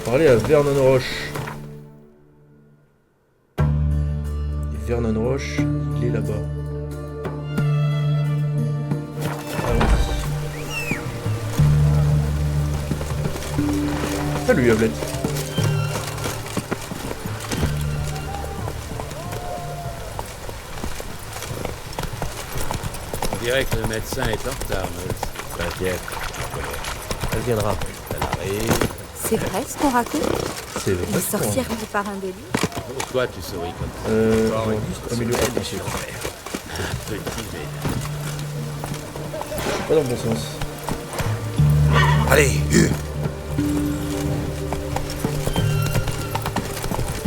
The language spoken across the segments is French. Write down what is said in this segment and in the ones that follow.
parler à Vernon Roche. Et Vernon Roche, il est là-bas. Salut Ablette. On dirait que le médecin est en retard, Miles. T'inquiète, elle viendra. Elle arrive. C'est vrai ce qu'on raconte? C'est vrai. Une sorcière qui part un délire? Pourquoi tu souris comme ça? On va juste améliorer les choses. Petit bébé. Pas dans le bon sens. Allez,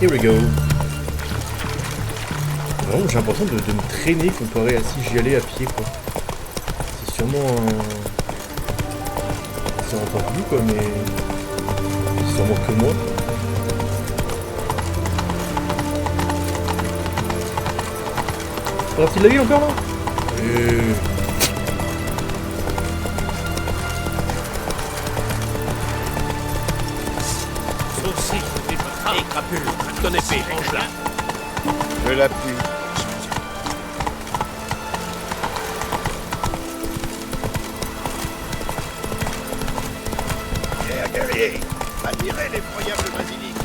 Here we go. Vraiment, j'ai l'impression de me traîner comparé à si j'y allais à pied, quoi. C'est sûrement un... C'est encore plus, quoi, mais... C'est sûrement que moi. C'est parti de la ville encore, là Sourcil, et crapule, ton épée, range-la. je l'appuie. Guerrier, admirez l'effroyable basilic.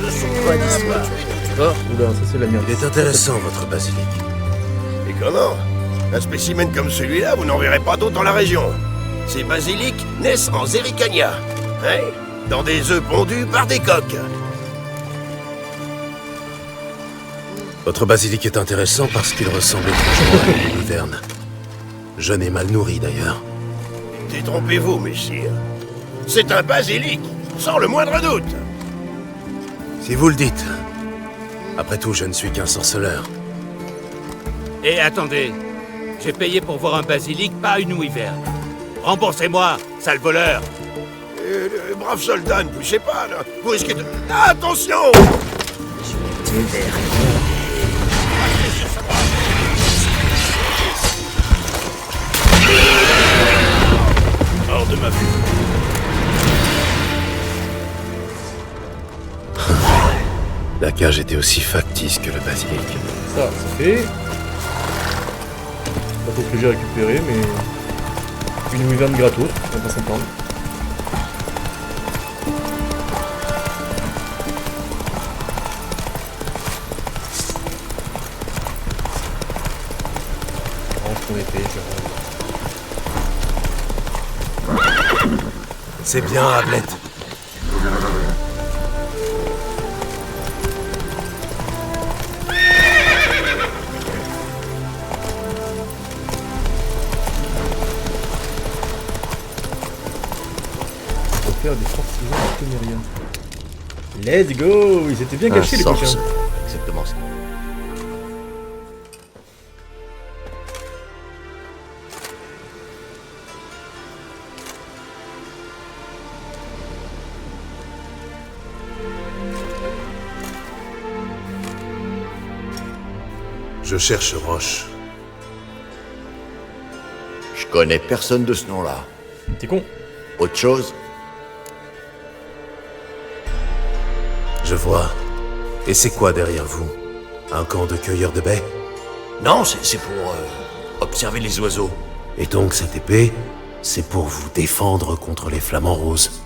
De son point d'histoire. Oula, ça c'est la merde. Il est intéressant, votre basilic. Et comment? Un spécimen comme celui-là, vous n'en verrez pas d'autres dans la région. Ces basilics naissent en Zericania, hein? Dans des œufs pondus par des coqs. Votre basilic est intéressant parce qu'il ressemble étrangement à une hiverne. Jeune et mal nourri, d'ailleurs. Détrompez-vous, messire. C'est un basilic, sans le moindre doute. Si vous le dites. Après tout, je ne suis qu'un sorceleur. Et attendez, j'ai payé pour voir un basilic, pas une wyverne. Remboursez-moi, sale voleur. Brave soldat, ne touchez pas, là. Vous risquez de... Ah, attention! Hors de ma vue. La cage était aussi factice que le basilic. Ça, c'est fait. Pas tout ce que j'ai récupéré, mais... Une wyvern gratos, on va pas s'entendre. Ton épée, C'est bien, Ablette. On va faire des fortisans témériens. Let's go! Ils étaient bien cachés les coquins. Exactement ça. Je cherche Roche. Je connais personne de ce nom-là. T'es con. Autre chose? Je vois. Et c'est quoi derrière vous? Un camp de cueilleurs de baies? Non, c'est pour observer les oiseaux. Et donc cette épée, c'est pour vous défendre contre les flamants roses?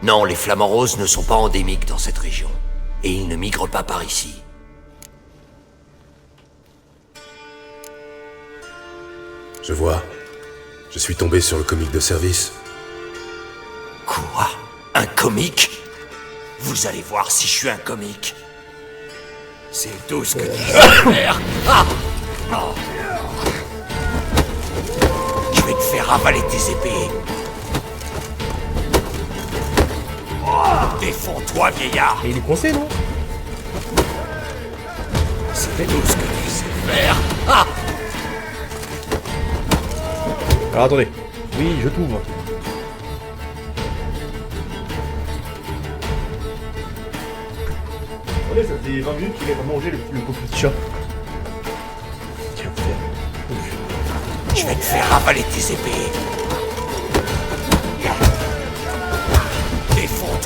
Non, les flamants roses ne sont pas endémiques dans cette région. Et ils ne migrent pas par ici. Je vois. Je suis tombé sur le comique de service. Quoi? Un comique? Vous allez voir si je suis un comique. C'est tout ce que tu sais faire. Ah! Oh. Je vais te faire avaler tes épées. Défends-toi, vieillard. Et il est coincé, non? C'est tout ce que tu sais faire. Ah! Alors attendez. Oui, je t'ouvre. Attendez, ça fait 20 minutes qu'il est à manger le pauvre petit chat. Tiens, Je vais te faire avaler tes épées.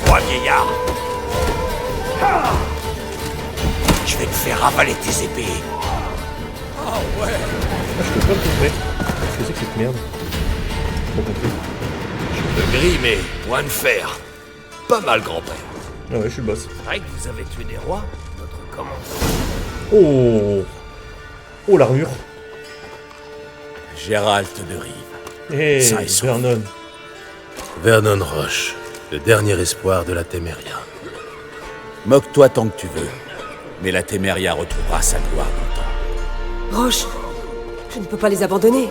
toi, vieillard. Je vais te faire avaler tes épées. Ah, je peux pas me tromper. Qu'est-ce que c'est que cette merde? J'ai pas compris. Le gris, mais moins de fer. Pas mal, grand-père. Ah ouais, je suis le boss. C'est vrai que vous avez tué des rois, notre commandant. Oh. Oh, l'armure. Gérald de Rive. Hé, Ça, ils sont- Vernon. Vernon Roche, le dernier espoir de la Téméria. Moque-toi tant que tu veux. Mais la Téméria retrouvera sa gloire dans le temps. Roche, je ne peux pas les abandonner.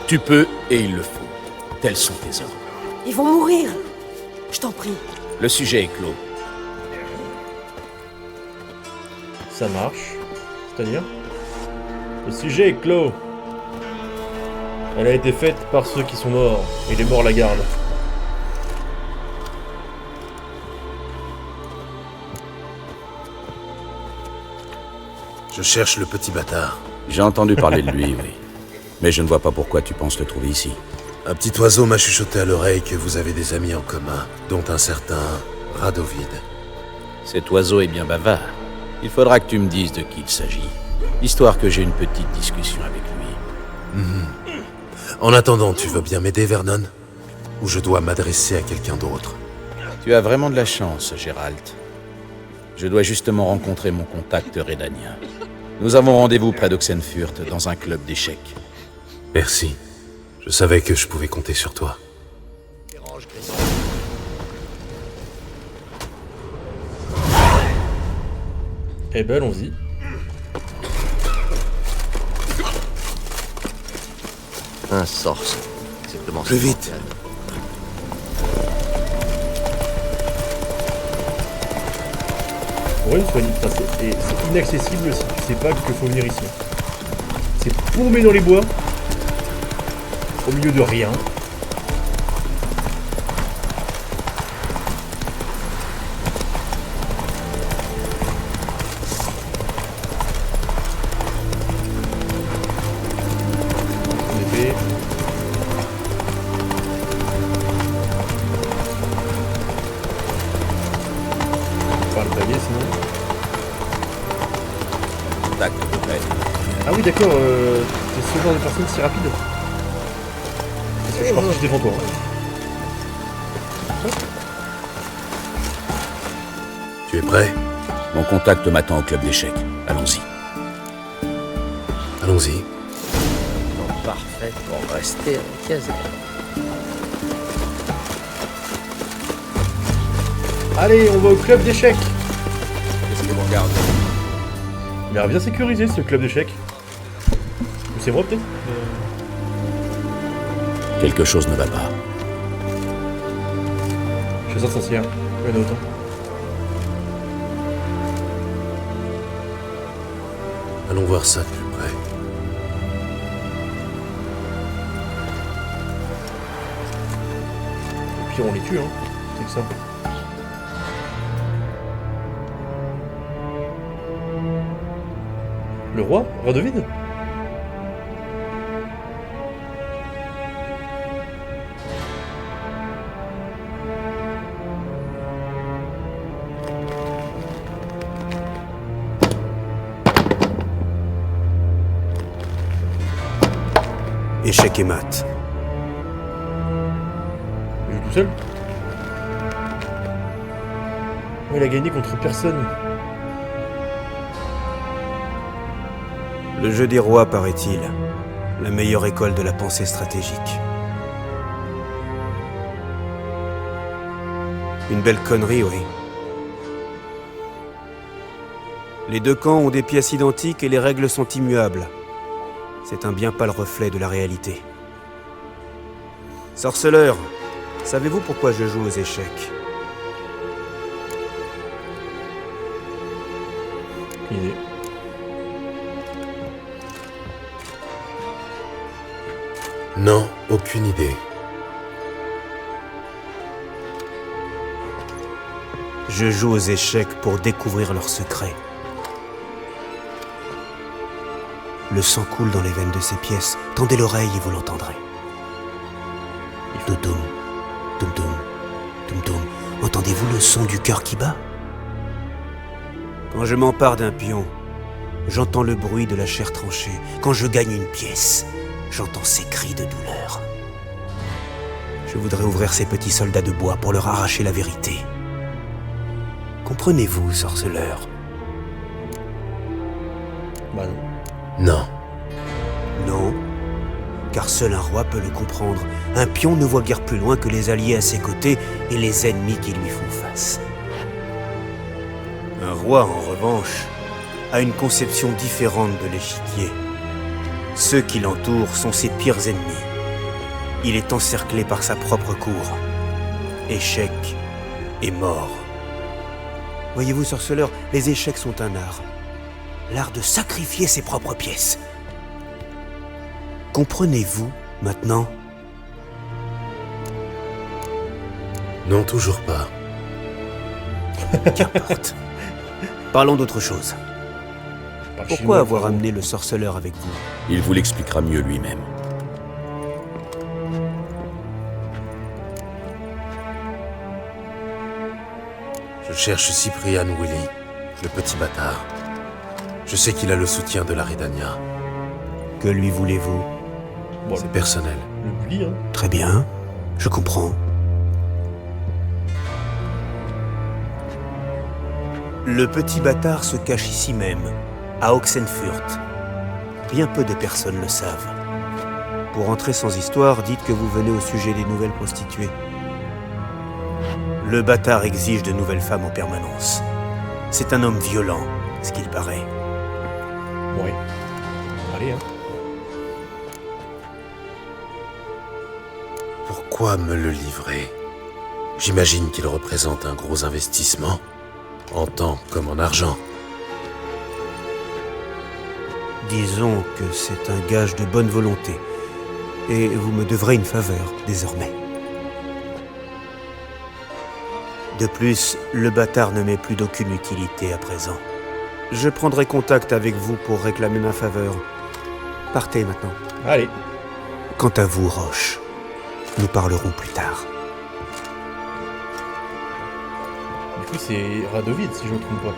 Tu peux et il le faut. Tels sont tes ordres. Ils vont mourir. Je t'en prie. Le sujet est clos. Ça marche. C'est-à-dire? Le sujet est clos. Elle a été faite par ceux qui sont morts. Et les morts la gardent. Je cherche le petit bâtard. J'ai entendu parler de lui, oui. Mais je ne vois pas pourquoi tu penses le trouver ici. Un petit oiseau m'a chuchoté à l'oreille que vous avez des amis en commun, dont un certain Radovid. Cet oiseau est bien bavard. Il faudra que tu me dises de qui il s'agit. Histoire que j'ai une petite discussion avec lui. En attendant, tu veux bien m'aider, Vernon? Ou je dois m'adresser à quelqu'un d'autre? Tu as vraiment de la chance, Gérald. Je dois justement rencontrer mon contact rédanien. Nous avons rendez-vous près d'Oxenfurt, dans un club d'échecs. Merci. Je savais que je pouvais compter sur toi. Eh ben, allons-y. Un sorce. Exactement. Plus vite. Pour une fois, c'est inaccessible si tu sais pas qu'il faut venir ici. C'est paumé dans les bois. Au milieu de rien. Une épée. Pas le taguer sinon. Contact de près. Ah oui d'accord, c'est ce genre de personne si rapide. Parce que je suis parti devant toi. Tu es prêt? Mon contact m'attend au club d'échecs. Allons-y. Allons-y. Parfait pour rester à la caserne. Allez, on va au club d'échecs. Qu'est-ce que vous regardez? Il a l'air bien sécurisé ce club d'échecs. Ou c'est moi peut-être Quelque chose ne va pas. Chasseur sorcière. Il y en a autant. Allons voir ça de plus près. Au pire on les tue hein. C'est que ça. Le roi Radovid? Échec et mat. Il joue tout seul? Il a gagné contre personne. Le jeu des rois, paraît-il, la meilleure école de la pensée stratégique. Une belle connerie, oui. Les deux camps ont des pièces identiques et les règles sont immuables. C'est un bien pâle reflet de la réalité. Sorceleur, savez-vous pourquoi je joue aux échecs? Aucune idée. Non, aucune idée. Je joue aux échecs pour découvrir leurs secrets. Le sang coule dans les veines de ces pièces. Tendez l'oreille et vous l'entendrez. Doudou, Toum Toum, Toum Toum, entendez-vous le son du cœur qui bat? Quand je m'empare d'un pion, j'entends le bruit de la chair tranchée. Quand je gagne une pièce, j'entends ses cris de douleur. Je voudrais ouvrir ces petits soldats de bois pour leur arracher la vérité. Comprenez-vous, sorceleur? Bah non. Non. Non, car seul un roi peut le comprendre. Un pion ne voit guère plus loin que les alliés à ses côtés et les ennemis qui lui font face. Un roi, en revanche, a une conception différente de l'échiquier. Ceux qui l'entourent sont ses pires ennemis. Il est encerclé par sa propre cour. Échec et mort. Voyez-vous, sorceleur, les échecs sont un art. L'art de sacrifier ses propres pièces. Comprenez-vous maintenant? Non, toujours pas. Qu'importe. Parlons d'autre chose. Parle Pourquoi chinois, avoir frérot. amené le sorceleur avec vous? Il vous l'expliquera mieux lui-même. Je cherche Cyprian Willy, le petit bâtard. Je sais qu'il a le soutien de la Redania. Que lui voulez-vous? Bon, C'est personnel. le bully, hein. Très bien, je comprends. Le petit bâtard se cache ici même, à Oxenfurt. Bien peu de personnes le savent. Pour entrer sans histoire, dites que vous venez au sujet des nouvelles prostituées. Le bâtard exige de nouvelles femmes en permanence. C'est un homme violent, ce qu'il paraît. Ouais. Allez, hein. Pourquoi me le livrer? J'imagine qu'il représente un gros investissement, en temps comme en argent. Disons que c'est un gage de bonne volonté. Et vous me devrez une faveur, désormais. De plus, le bâtard ne m'est plus d'aucune utilité à présent. Je prendrai contact avec vous pour réclamer ma faveur. Partez maintenant. Allez. Quant à vous, Roche, nous parlerons plus tard. Du coup, c'est Radovid, si je ne me trompe pas.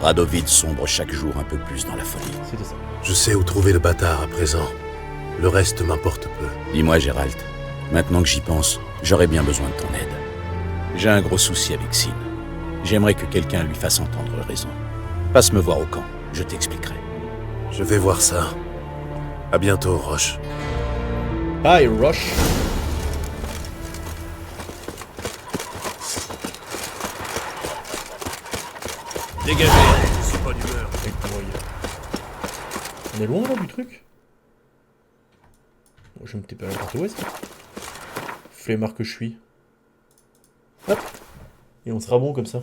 Radovid sombre chaque jour un peu plus dans la folie. C'était ça. Je sais où trouver le bâtard à présent. Le reste m'importe peu. Dis-moi, Gérald, maintenant que j'y pense, j'aurais bien besoin de ton aide. J'ai un gros souci avec Sin. J'aimerais que quelqu'un lui fasse entendre raison. Passe me voir au camp, je t'expliquerai. Je vais voir ça. À bientôt, Roche. Bye, Rush. Dégagez, je suis pas d'humeur. Avec ton œil. On est loin là du truc? Bon, je vais me taper à n'importe où, est-ce que... Flemmard que je suis. Hop. Et on sera bon comme ça.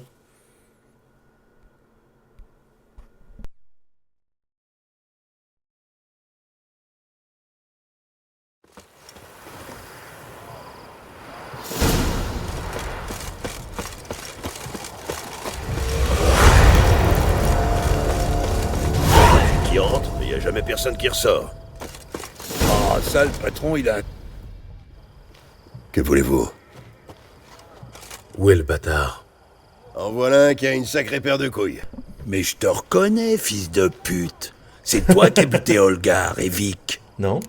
Qui entre, mais il n'y a jamais personne qui ressort. Ah, ça, le patron, il a... Que voulez-vous? Où est le bâtard? En voilà un qui a une sacrée paire de couilles. Mais je te reconnais, fils de pute. C'est toi qui as buté Olgar et Vic. Non?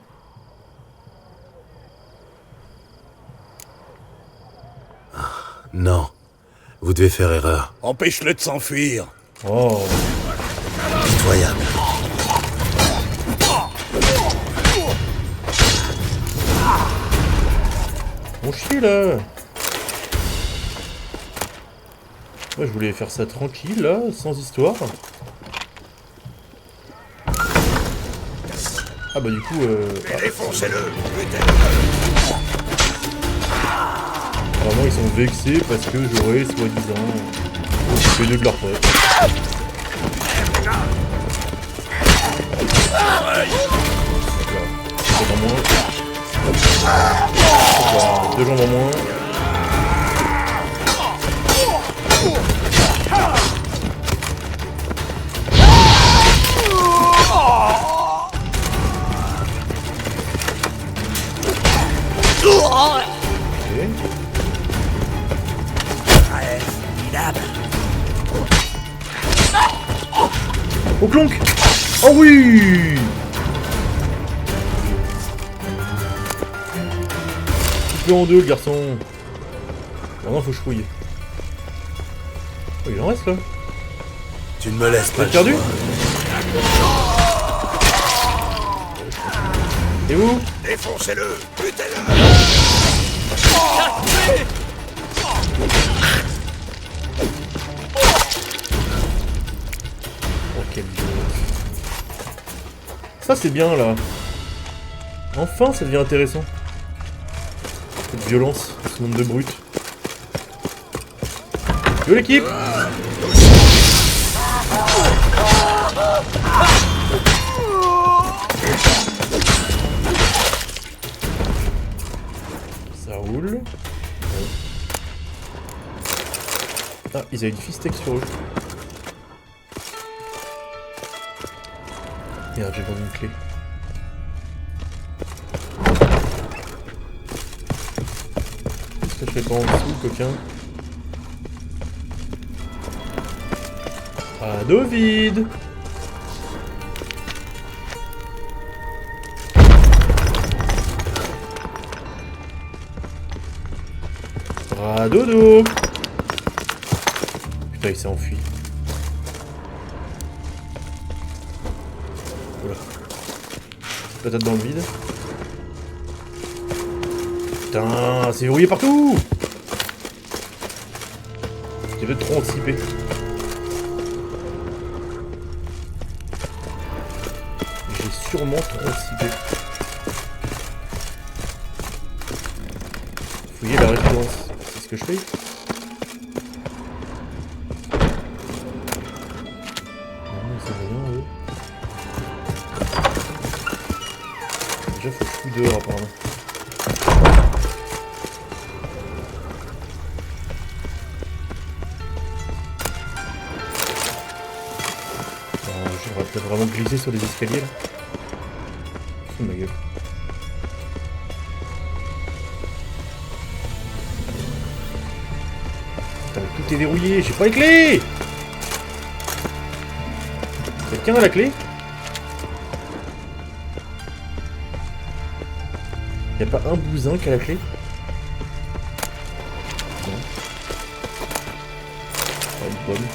Non. Vous devez faire erreur. Empêche-le de s'enfuir. Oh. Pitoyable. Mon chier là. Moi je voulais faire ça tranquille là, sans histoire. Ah bah du coup Défoncez-le! apparemment ils sont vexés parce que j'aurais soi-disant fait deux de leurs potes. En moins. Voilà, 2 jambes en moins. Au clonk. Oh oui. Coupé en deux le garçon. Maintenant faut chouiller. Oh, il en reste là. Tu ne me laisses pas. T'as perdu? Et où? Défoncez-le. Butez-le. Oh quelle violence. Ça c'est bien là. Enfin ça devient intéressant. Cette violence, ce nombre de brutes. Yo l'équipe. Ça roule. Ah, ils avaient du fistek sur eux. Merde, j'ai vendu une clé. Est-ce que je fais pas en dessous, le coquin? Ah, dos vide. Ah, dodo. Putain, il s'est enfui. Oula. Patate dans le vide. Putain, c'est verrouillé partout. J'ai peut-être trop anticipé. J'ai sûrement trop anticipé. Fouiller la résidence. C'est ce que je fais. Non, c'est rien, eux. Déjà, faut que je fouille dehors, apparemment. J'aurais peut-être vraiment glissé sur les escaliers, là. Fous de ma gueule. Putain, mais tout est verrouillé, j'ai pas les clés. Quelqu'un a la clé? Y'a pas un bousin qui a la clé? Non. Pas une pomme.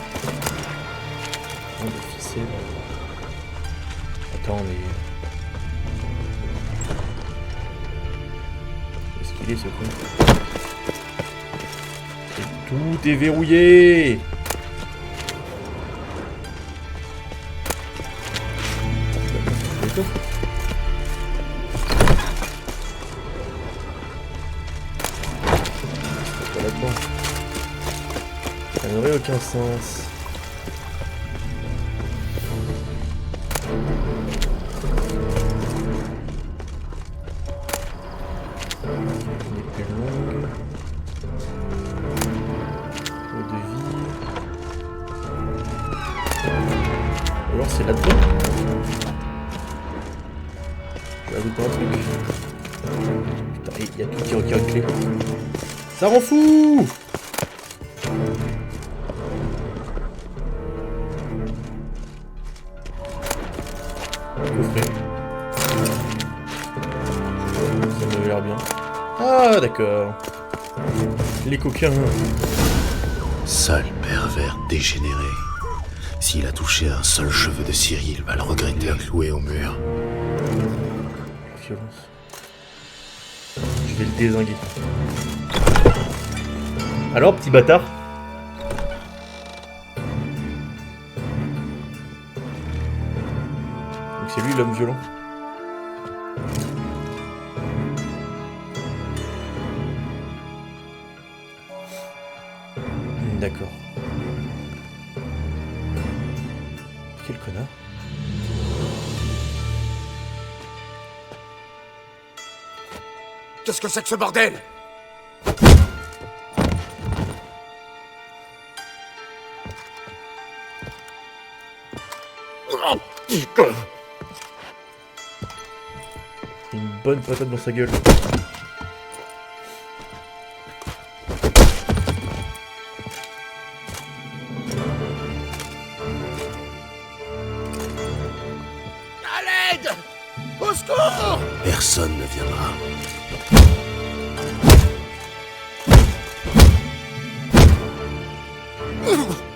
Oh, des ficelles. Attends, mais... Où est-ce qu'il est, ce con? Et tout est verrouillé. Ça n'aurait aucun sens. Une épée longue. Eau de vie. Ou alors c'est là-dedans. Je vais ajouter un truc. Putain, il y a tout qui requiert une clé. Ça rend fou! Coffret. Ça m'avait l'air bien. Ah, d'accord. Les coquins. Sale pervers dégénéré. S'il a touché un seul cheveu de Ciri, il va le regretter cloué au mur. Violence. Je vais le dézinguer. Alors, petit bâtard? Donc c'est lui l'homme violent. D'accord. Quel connard. Qu'est-ce que c'est que ce bordel? Une bonne patate dans sa gueule. l'aide! Au secours! Personne ne viendra.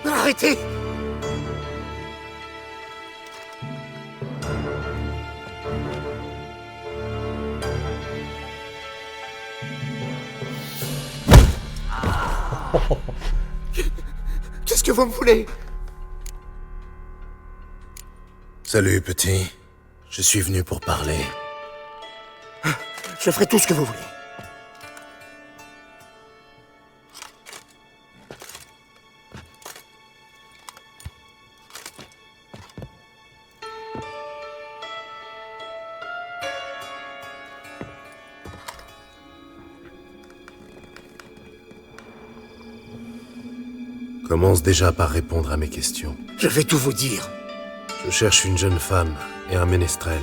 Arrêtez! Qu'est-ce que vous me voulez? Salut, petit. Je suis venu pour parler. Je ferai tout ce que vous voulez. Commence déjà par répondre à mes questions. Je vais tout vous dire. Je cherche une jeune femme et un ménestrel.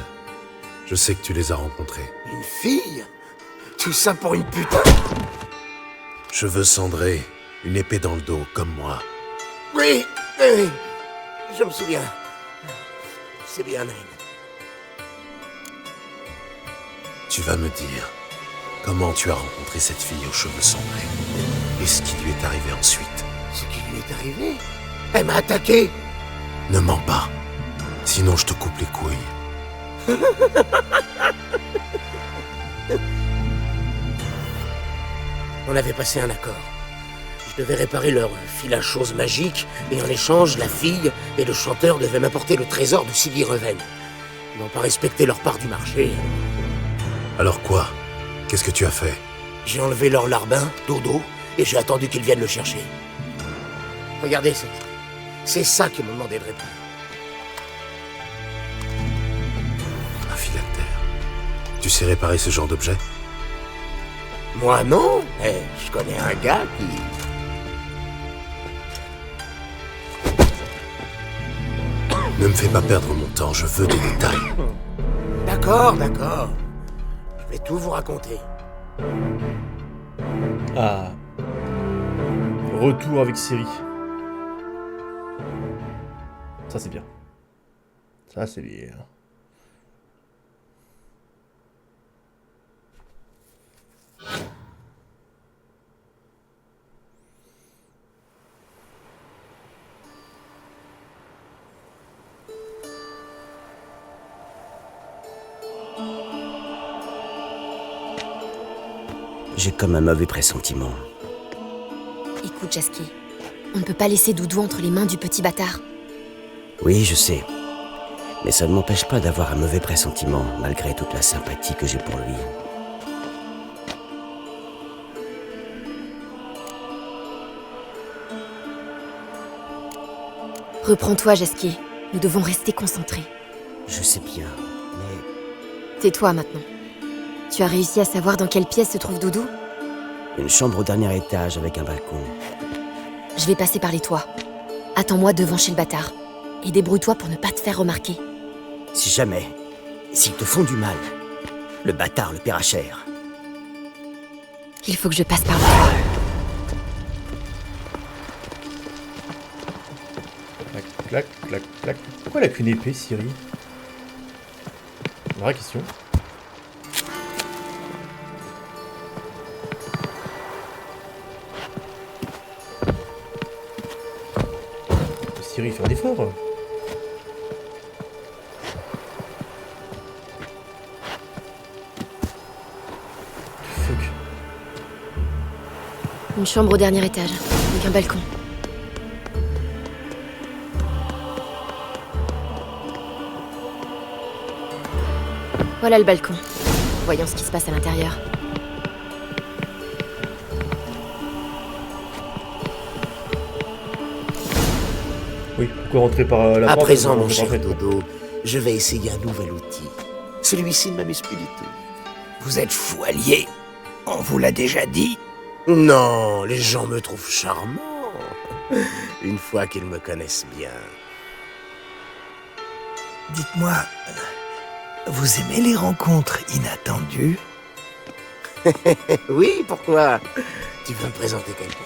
Je sais que tu les as rencontrés. Une fille? Tout ça pour une putain? Cheveux cendrés, une épée dans le dos, comme moi. Oui, oui, je me souviens. C'est bien elle. Tu vas me dire comment tu as rencontré cette fille aux cheveux cendrés et ce qui lui est arrivé ensuite. Ce qui lui est arrivé? Elle m'a attaqué. Ne mens pas, sinon je te coupe les couilles. On avait passé un accord. Je devais réparer leur fil à choses magique, et en échange, la fille et le chanteur devaient m'apporter le trésor de Siggy Reven. Ils n'ont pas respecté leur part du marché. Alors quoi? Qu'est-ce que tu as fait? J'ai enlevé leur larbin, Dodo, et j'ai attendu qu'ils viennent le chercher. Regardez, c'est ça qu'ils m'ont demandé de répondre. Un phylactère. Tu sais réparer ce genre d'objet? Moi non, mais je connais un gars qui... Ne me fais pas perdre mon temps, je veux des détails. D'accord, d'accord. Je vais tout vous raconter. Ah. Retour avec Ciri. Ça c'est bien. Ça c'est bien. J'ai comme un mauvais pressentiment. Écoute, Jasky, on ne peut pas laisser Doudou entre les mains du petit bâtard. Oui, je sais. Mais ça ne m'empêche pas d'avoir un mauvais pressentiment, malgré toute la sympathie que j'ai pour lui. Reprends-toi, Jasky. Nous devons rester concentrés. Je sais bien, mais... Tais-toi maintenant. Tu as réussi à savoir dans quelle pièce se trouve Doudou? Une chambre au dernier étage avec un balcon. Je vais passer par les toits. Attends-moi devant chez le bâtard. Et débrouille-toi pour ne pas te faire remarquer. Si jamais, s'ils te font du mal, le bâtard le paiera cher. Il faut que je passe par là. Clac, clac, clac, clac. Pourquoi elle a qu'une épée, Ciri? Vraie question. Ciri fait un effort. Fuck. Une chambre au dernier étage, avec un balcon. Voilà le balcon. Voyons ce qui se passe à l'intérieur. Oui, pourquoi rentrer par la porte? À présent, mon cher Dodo, je vais essayer un nouvel outil. Celui-ci ne m'amuse plus du tout. Vous êtes fou allié. On vous l'a déjà dit. Non, les gens me trouvent charmant. Une fois qu'ils me connaissent bien. Dites-moi, vous aimez les rencontres inattendues? Oui, pourquoi? Tu veux me présenter quelqu'un?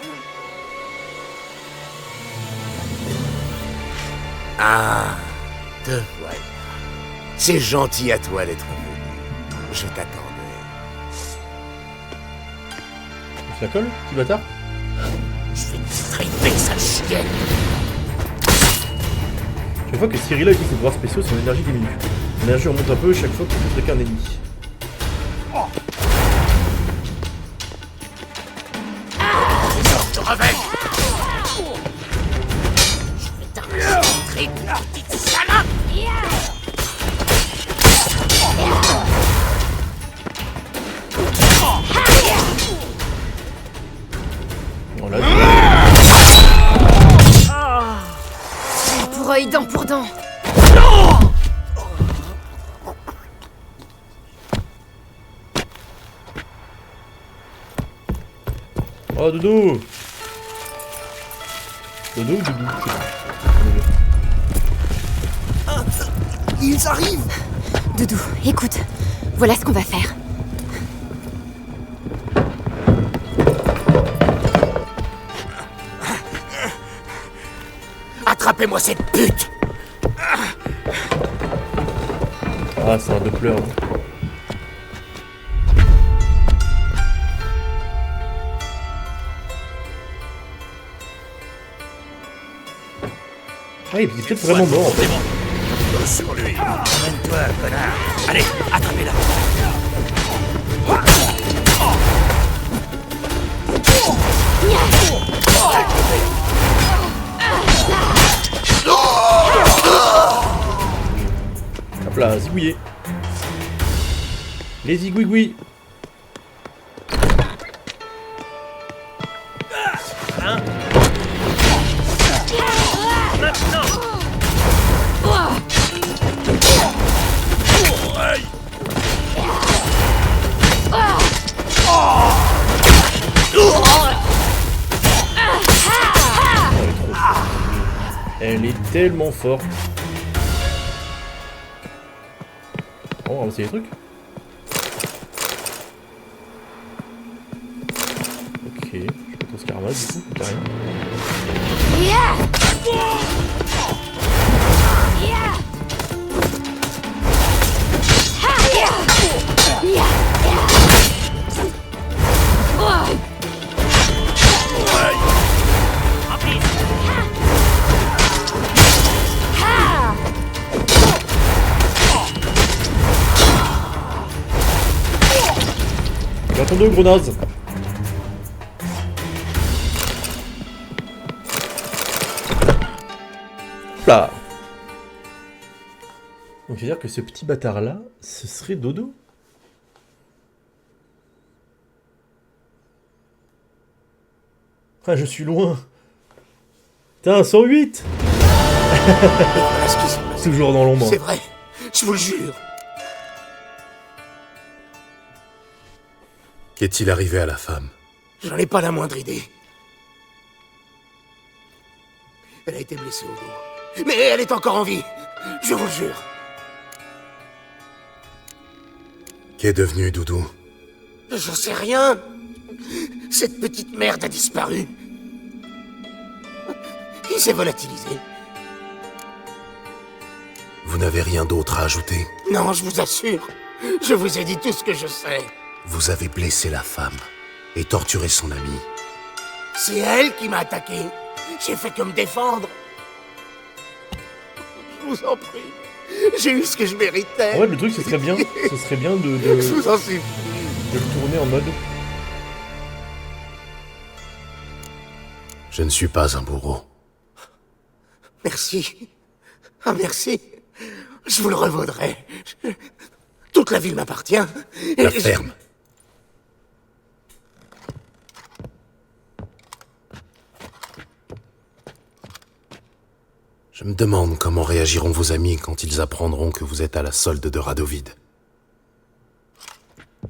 Ah, te voilà. C'est gentil à toi d'être venu. Je t'attendais. Tu la colles, petit bâtard? Je vais te striper, sale chienne. Chaque fois que Cyrilla utilise ses pouvoirs spéciaux, son énergie diminue. Son énergie remonte un peu chaque fois qu'il peut traquer un ennemi. Je te réveille. Je vais t'arrêter, petite salope. On l'a Pour œil, dent pour dent. Oh, Doudou! Doudou ou Doudou? Ils arrivent! Doudou, écoute. Voilà ce qu'on va faire. Attrapez-moi cette pute! Ah, c'est un Doppler. Ah, il est peut-être vraiment mort en fait. Sur lui. Emmène-toi, connard. Allez, attrapez-la. Hop là, zigouillé. Les zigouigouis. Elle est tellement forte. Oh, on va essayer des trucs. Ok, je vais mettre ce karma du coup, t'as rien. Bâton de gros naze. Là. Donc c'est-à-dire que ce petit bâtard là, ce serait Dodo? Ah, je suis loin. Putain, 108. Toujours dans l'ombre. C'est vrai, je vous le jure. Qu'est-il arrivé à la femme? J'en ai pas la moindre idée. Elle a été blessée au dos. Mais elle est encore en vie. Je vous le jure. Qu'est devenu Doudou? J'en sais rien. Cette petite merde a disparu. Il s'est volatilisé. Vous n'avez rien d'autre à ajouter? Non, je vous assure. Je vous ai dit tout ce que je sais. Vous avez blessé la femme et torturé son ami. C'est elle qui m'a attaqué. J'ai fait que me défendre. Je vous en prie. J'ai eu ce que je méritais. En vrai, le truc, ce serait bien de Je vous en supplie. De le tourner en mode... Je ne suis pas un bourreau. Merci. Ah, merci. Je vous le revaudrai. Toute la ville m'appartient. La ferme. Je me demande comment réagiront vos amis quand ils apprendront que vous êtes à la solde de Radovid.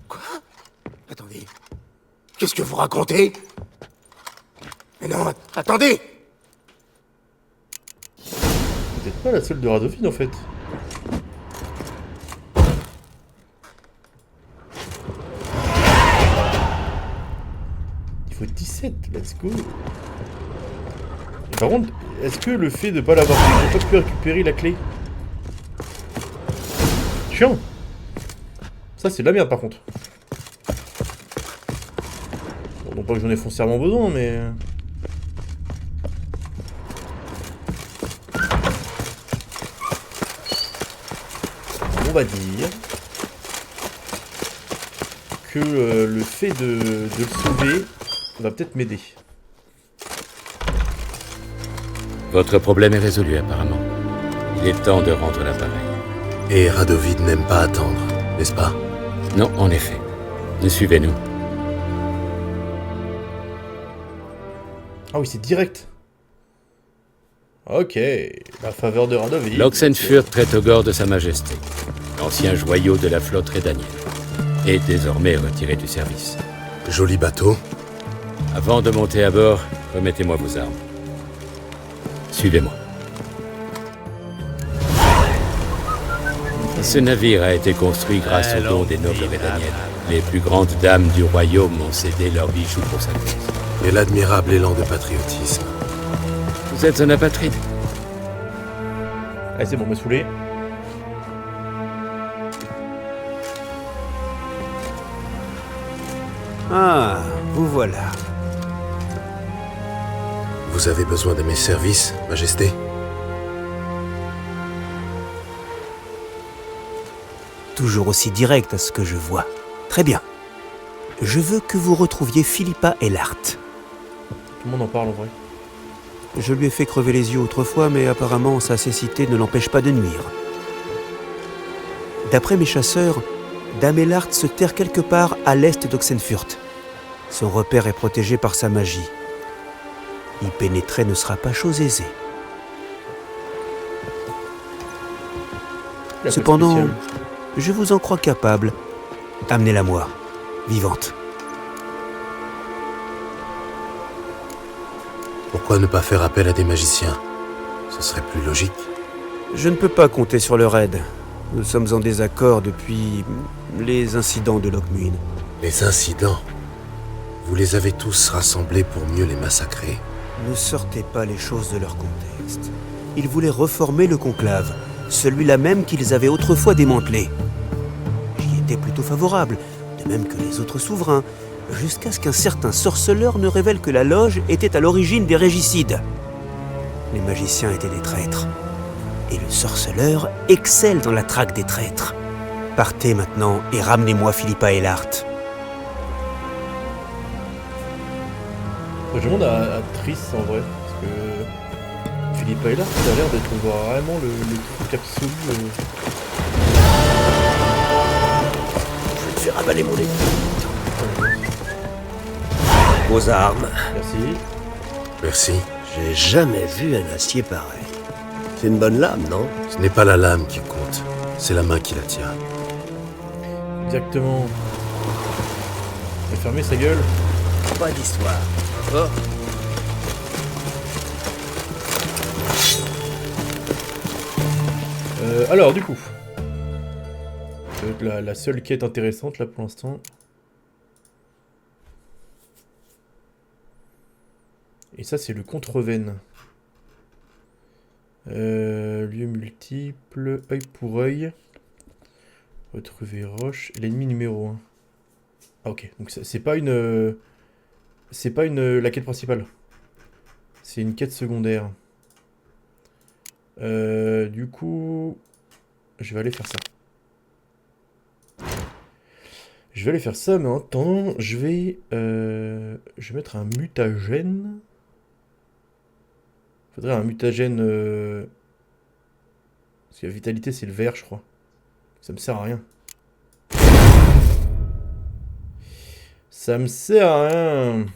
Quoi? Attendez. Qu'est-ce que vous racontez? Mais non, attendez! Vous n'êtes pas la solde de Radovid en fait. Il faut 17, let's go. Et par contre, est-ce que le fait de ne pas l'avoir fait, j'ai pas pu récupérer la clé? chiant. Ça, c'est de la merde, par contre. Bon, non pas que j'en ai foncièrement besoin, mais... On va dire... que le fait de le sauver va peut-être m'aider. Votre problème est résolu, apparemment. Il est temps de rendre l'appareil. Et Radovid n'aime pas attendre, n'est-ce pas? Non, en effet. Suivez-nous. Ah oui, c'est direct. Ok, la faveur de Radovid. L'Oxenfurt traite au gore de Sa Majesté, l'ancien joyau de la flotte rédanienne, est désormais retiré du service. Joli bateau. Avant de monter à bord, remettez-moi vos armes. Suivez-moi. Ce navire a été construit grâce aux dons des nobles rédaniennes. Les plus grandes dames du royaume ont cédé leurs bijoux pour sa cause. Et l'admirable élan de patriotisme. Vous êtes un apatride? Allez, c'est bon, me saouler. Ah, vous voilà. Vous avez besoin de mes services, Majesté? Toujours aussi direct à ce que je vois. Très bien. Je veux que vous retrouviez Philippa Eilhart. Tout le monde en parle en vrai. Je lui ai fait crever les yeux autrefois, mais apparemment sa cécité ne l'empêche pas de nuire. D'après mes chasseurs, Dame Eilhart se terre quelque part à l'est d'Oxenfurt. Son repère est protégé par sa magie. Y pénétrer ne sera pas chose aisée. Cependant, je vous en crois capable. Amenez-la moi, vivante. Pourquoi ne pas faire appel à des magiciens? Ce serait plus logique. Je ne peux pas compter sur leur aide. Nous sommes en désaccord depuis les incidents de Lockmuir. Les incidents? Vous les avez tous rassemblés pour mieux les massacrer. Ne sortez pas les choses de leur contexte. Ils voulaient reformer le conclave, celui-là même qu'ils avaient autrefois démantelé. J'y étais plutôt favorable, de même que les autres souverains, jusqu'à ce qu'un certain sorceleur ne révèle que la loge était à l'origine des régicides. Les magiciens étaient des traîtres. Et le sorceleur excelle dans la traque des traîtres. Partez maintenant et ramenez-moi Philippa Eilhart. Je demande à Triss en vrai, parce que Philippa Eilhart, ça a l'air d'être vraiment le truc absolu. Je vais te faire avaler mon épée. Vos armes. Merci. Merci. J'ai jamais vu un acier pareil. C'est une bonne lame, non? Ce n'est pas la lame qui compte, c'est la main qui la tient. Exactement. Il a fermé sa gueule. Pas d'histoire. Oh. Alors, du coup. La seule quête intéressante là pour l'instant. Et ça, c'est le contre-veine. Lieu multiple, œil pour œil. Retrouver roche. L'ennemi numéro 1. Ah ok, donc c'est pas une... c'est pas la quête principale. C'est une quête secondaire. Du coup... je vais aller faire ça. Je vais aller faire ça, mais en attendant, je vais mettre un mutagène. Faudrait un mutagène... parce que la vitalité, c'est le vert, je crois. Ça me sert à rien. Ça me sert à rien.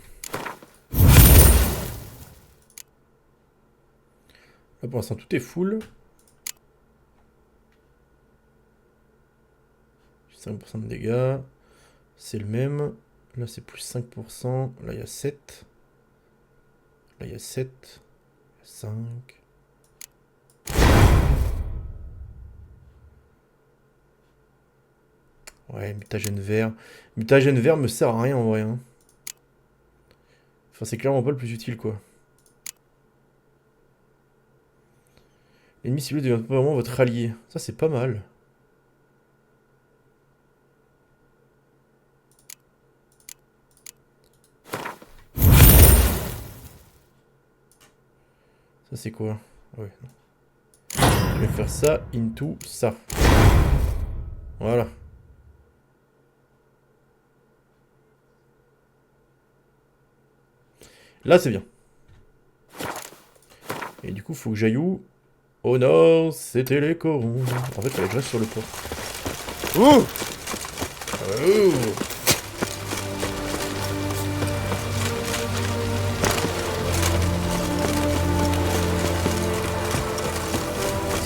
Là, pour l'instant, tout est full. 5% de dégâts. C'est le même. Là, c'est plus 5%. Là, il y a 7. Là, il y a 7. 5. Ouais, mutagène vert. Mutagène vert me sert à rien en vrai. Hein. Enfin, c'est clairement pas le plus utile, quoi. L'ennemi ciblé devient pas vraiment votre allié. Ça, c'est pas mal. Ça c'est quoi? Ouais. Je vais faire ça into ça. Voilà. Là c'est bien. Et du coup faut que j'aille où? Au nord, c'était les corons. En fait fallait que je reste sur le port. Ouh! Oh!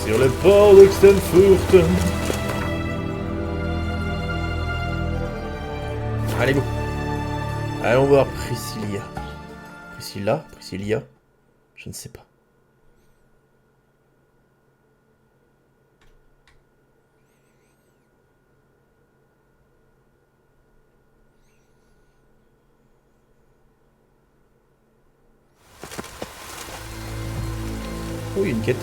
Sur le port d'Oxenfurt. Allez go. Allons voir Priscilla. Priscilla, je ne sais pas. Oh, il y a une quête.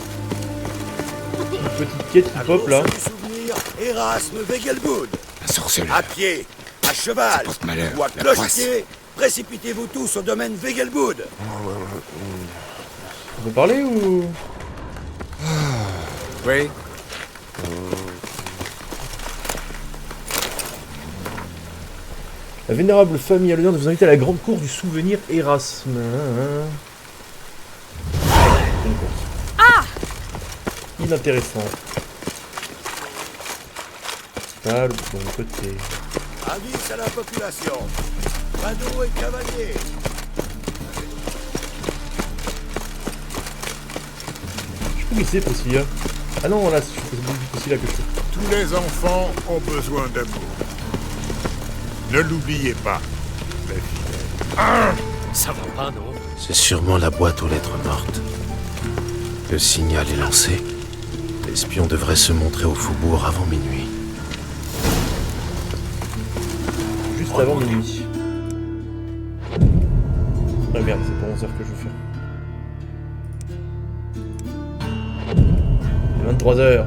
Une petite quête qui pop là. Souvenir, Erasme Wegelbud. La sorcellerie. À pied, à cheval porte-malheur, ou à la cloche-pied, précipitez-vous tous au domaine Wegelbud. On peut parler ou... Oui. La vénérable famille a l'honneur de vous inviter à la grande course du souvenir Erasme. Une course. Ah! Inintéressant. Pas le bon côté. Avis à la population. Radeaux et cavaliers. Je peux glisser Priscilla. Ah non, là, c'est Priscilla que je fais. Tous les enfants ont besoin d'amour. Ne l'oubliez pas, mes fidèles. Ça va pas, non? C'est sûrement la boîte aux lettres mortes. Le signal est lancé. L'espion devrait se montrer au faubourg avant minuit. Juste avant minuit. Ah merde, c'est pas 11h que je veux faire. 23h.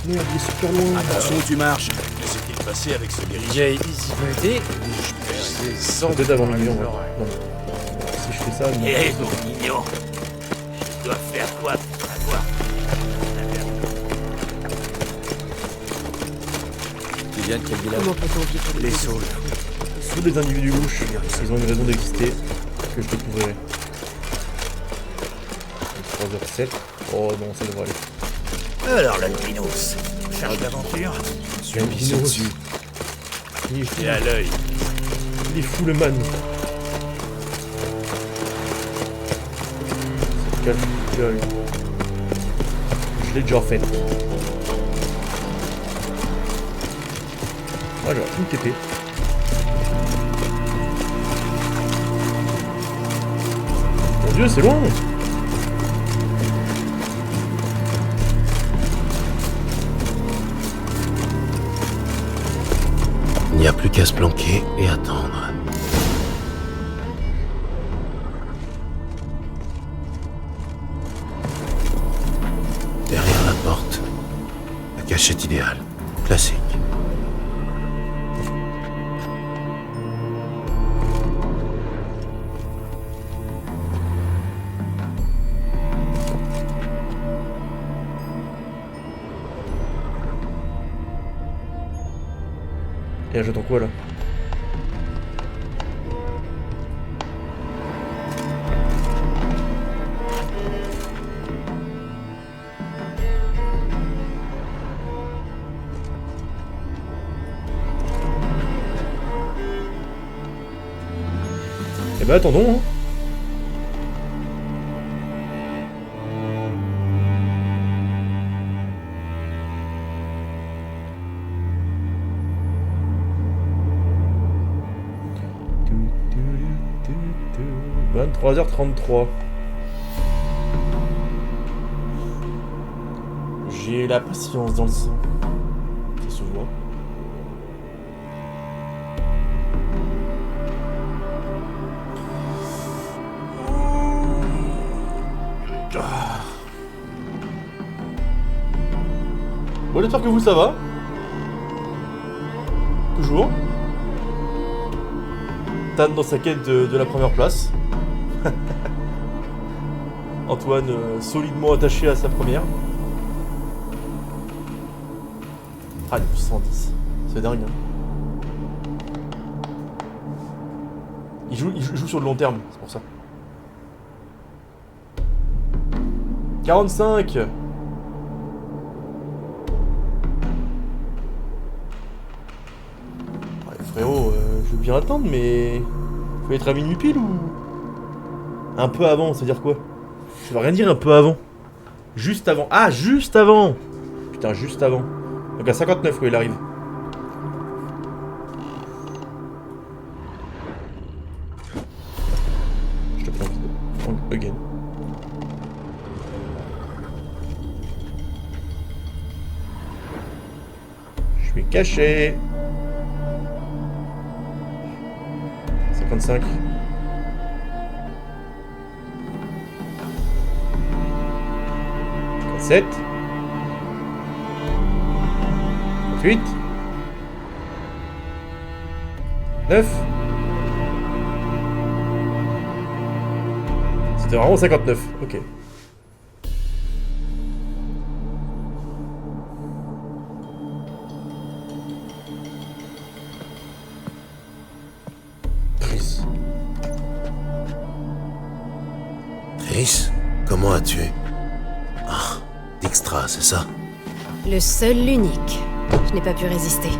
Merde, il est super loin. Attention où tu marches. Que s'est-il passé avec ce guerrier? Il y a visibilité. C'est sans Peut-être avant minuit, on va. Non. Si je fais ça, non. Hé, mon mignon. Je dois faire quoi pour avoir? Tu viens de quel village? Comment peut-on vivre Les saules. Tous les individus louches, ils ont une raison d'exister que je découvrirai. 3h07. Oh non, ça devrait aller. Alors, l'albinos, charge d'aventure. Suis un bisou dessus. Et à l'œil. Il est fou le man. C'est calme, gueule. Je l'ai déjà fait. Voilà, une TP. Mon dieu, c'est long. Il n'y a plus qu'à se planquer et attendre. Derrière la porte, la cachette idéale. Classique. Et là, j'attends quoi là? Eh ben attendons, hein. « 23h33. J'ai la patience dans le sang. Ça se voit. Bon, j'espère que vous ça va. toujours. Tan dans sa quête de la première place. Antoine solidement attaché à sa première. Ah, il est 110. C'est dingue. Hein. Il joue sur le long terme, c'est pour ça. 45. Ouais, frérot, je veux bien attendre, mais... Faut être à minuit pile ou... Un peu avant, ça veut dire quoi? Ça veut rien dire un peu avant. Juste avant. Ah, juste avant. Putain, juste avant. Donc à 59 quand il arrive. Je te prends again. Je suis caché. 55. 7 8 9. C'était vraiment 59, ok. Triss, comment as-tu... Ah, Dijkstra, c'est ça? Le seul, l'unique. Je n'ai pas pu résister.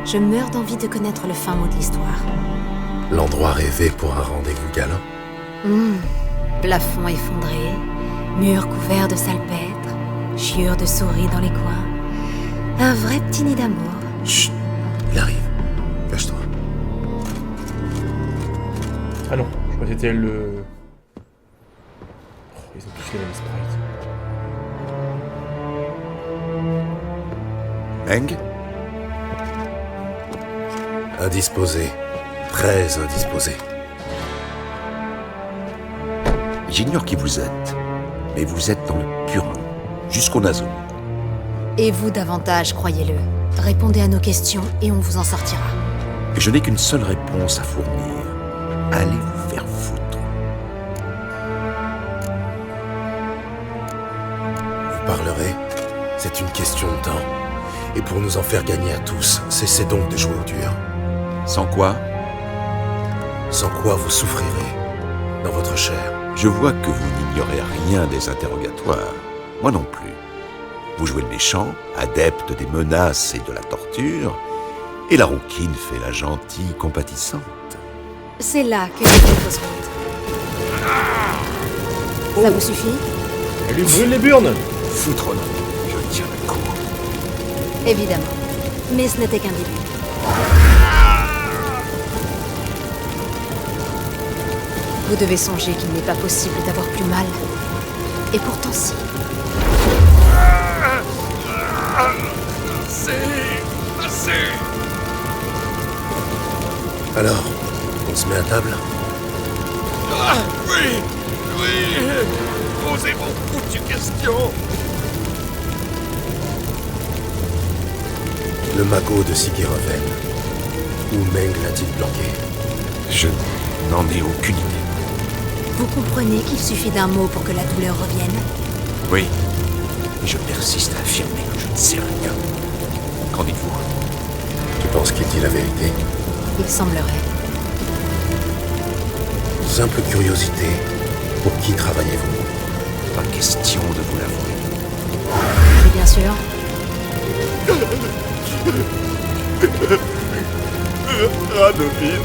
Je meurs d'envie de connaître le fin mot de l'histoire. L'endroit rêvé pour un rendez-vous galant? Plafond effondré, murs couverts de salpêtre, chiures de souris dans les coins. Un vrai petit nid d'amour. Chut, il arrive. Cache-toi. Ah non, je crois que c'était le... Oh, ils ont tous les mêmes sprites. Meng? Indisposé. Très indisposé. J'ignore qui vous êtes, mais vous êtes dans le Purin, jusqu'au naseau. Et vous davantage, croyez-le. Répondez à nos questions et on vous en sortira. Je n'ai qu'une seule réponse à fournir. Allez vous faire foutre. Vous parlerez? C'est une question de temps. Et pour nous en faire gagner à tous, cessez donc de jouer au dur. Sans quoi? Sans quoi vous souffrirez dans votre chair. Je vois que vous n'ignorez rien des interrogatoires. Moi non plus. Vous jouez le méchant, adepte des menaces et de la torture, et la rouquine fait la gentille compatissante. C'est là que les choses fausse route. Ça vous suffit? Elle lui brûle les burnes. Foutre non, je tiens le coup. Évidemment. Mais ce n'était qu'un début. Vous devez songer qu'il n'est pas possible d'avoir plus mal. Et pourtant si. Assez. Alors, on se met à table? Ah, oui. Posez vos foutues questions. Le magot de Sigireven. Où Meng l'a-t-il bloqué? Je n'en ai aucune idée. Vous comprenez qu'il suffit d'un mot pour que la douleur revienne? Oui. Et je persiste à affirmer que je ne sais rien. Qu'en dites-vous? Tu penses qu'il dit la vérité? Il semblerait. Simple curiosité. Pour qui travaillez-vous? Pas question de vous l'avouer. Mais bien sûr. Radovid.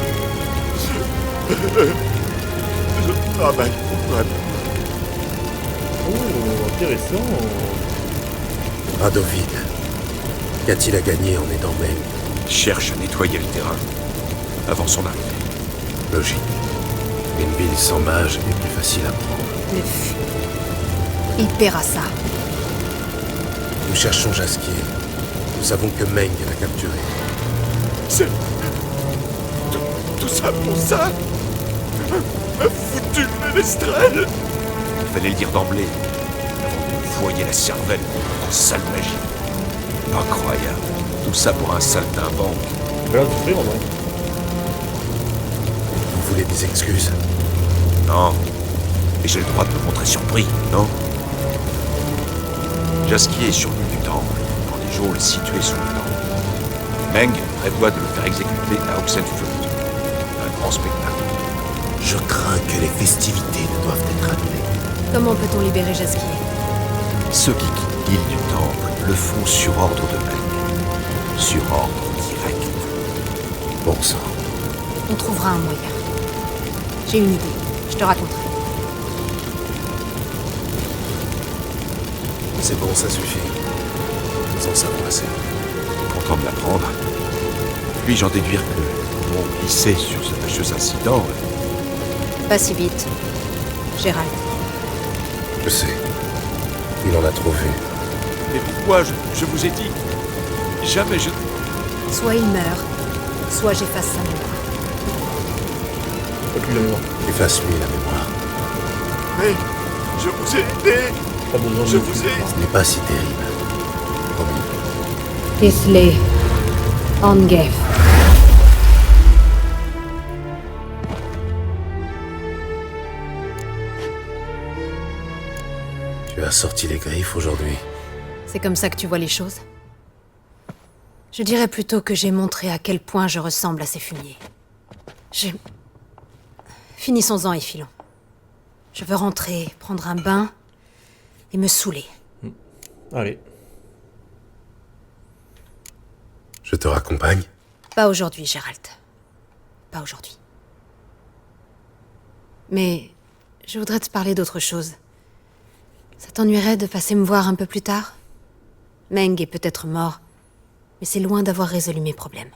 Je travaille pour Radovid. Oh, intéressant. Radovid. Qu'a-t-il à gagner en aidant Meng? Cherche à nettoyer le terrain avant son arrivée. Logique. Une ville sans mage est plus facile à prendre. Le fut. Il paiera ça. Nous cherchons Jaskier. Nous savons que Meng l'a capturé. C'est... Tout ça pour ça? Un foutu ménestrel! Il fallait le dire d'emblée, avant de nous foyer la cervelle en sale magie. Incroyable. Tout ça pour un saltimbanque Là, de souffrir en vrai. Vous voulez des excuses? Non. Et j'ai le droit de me montrer surpris, non? Jaskier est sur l'île du Temple, dans des geôles situées sous le temple. Meng prévoit de le faire exécuter à Oxenfurt. Un grand spectacle. Je crains que les festivités ne doivent être annulées. Comment peut-on libérer Jaskier? Ceux qui quittent l'île du Temple le font sur ordre de Meng. Sur ordre direct. Bon sang. On trouvera un moyen. J'ai une idée. Je te raconterai. C'est bon, ça suffit. Nous en savons assez. Content de l'apprendre. Puis-je en déduire que bon glissé sur ce fâcheux incident? Pas si vite. Gérald. Je sais. Il en a trop vu. Mais pourquoi je vous ai dit? Jamais je... Soit il meurt, soit j'efface sa mémoire. Pas plus la mémoire. Efface-lui la mémoire. Mais je vous ai aidé. Pas besoin de Je vous ai... Ce n'est pas si terrible. Promis. Isle Angef. Tu as sorti les griffes aujourd'hui. C'est comme ça que tu vois les choses? Je dirais plutôt que j'ai montré à quel point je ressemble à ces fumiers. Finissons-en et filons. Je veux rentrer, prendre un bain et me saouler. Allez. Je te raccompagne. Pas aujourd'hui, Gérald. Pas aujourd'hui. Mais je voudrais te parler d'autre chose. Ça t'ennuierait de passer me voir un peu plus tard? Meng est peut-être mort, mais c'est loin d'avoir résolu mes problèmes.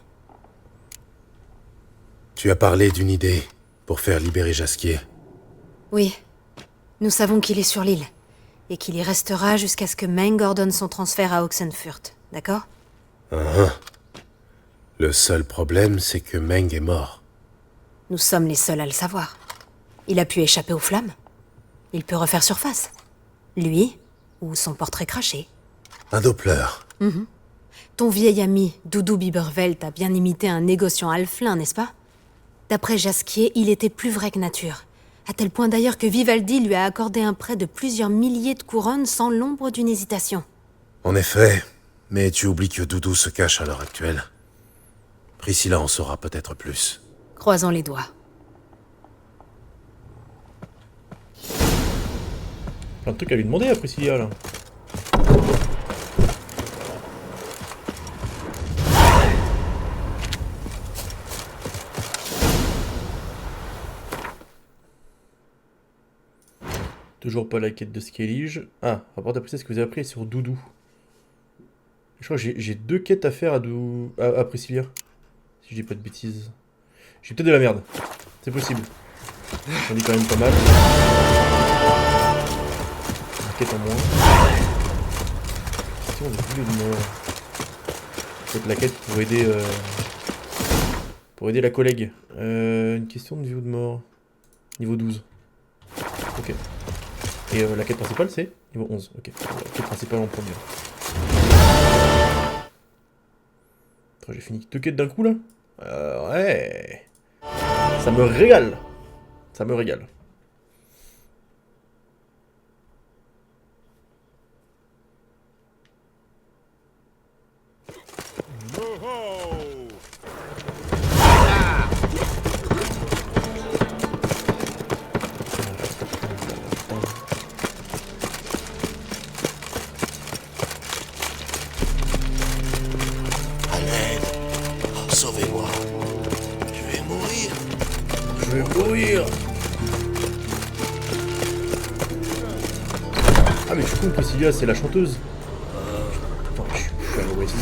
Tu as parlé d'une idée pour faire libérer Jaskier. Oui. Nous savons qu'il est sur l'île, et qu'il y restera jusqu'à ce que Meng ordonne son transfert à Oxenfurt, d'accord? Le seul problème, c'est que Meng est mort. Nous sommes les seuls à le savoir. Il a pu échapper aux flammes. Il peut refaire surface. Lui, ou son portrait craché. Un Doppler. Ton vieil ami, Doudou Bibervelt, a bien imité un négociant alflin, n'est-ce pas? D'après Jaskier, il était plus vrai que nature. À tel point d'ailleurs que Vivaldi lui a accordé un prêt de plusieurs milliers de couronnes sans l'ombre d'une hésitation. En effet, mais tu oublies que Doudou se cache à l'heure actuelle. Priscilla en saura peut-être plus. Croisons les doigts. Plein de trucs à lui demander à Priscilla là. Toujours pas la quête de Skellige. Ah, rapport d'après ce que vous avez appris sur Doudou. Je crois que j'ai 2 quêtes à faire à Priscilla. Si je dis pas de bêtises. J'ai peut-être de la merde. C'est possible. J'en dis quand même pas mal. Une quête en moins. Question de boulet de mort. Peut-être la quête pour aider la collègue. Une question de vie ou de mort. Niveau 12. Ok. Et la quête principale c'est niveau 11. Ok. La quête principale en première. J'ai fini 2 quêtes d'un coup là. Ouais. Ça me régale. Ça me régale. Sauvez-moi. Je vais mourir. Je vais mourir. Ah mais je suis con, Priscilla, c'est la chanteuse. Putain, je suis à l'ouest.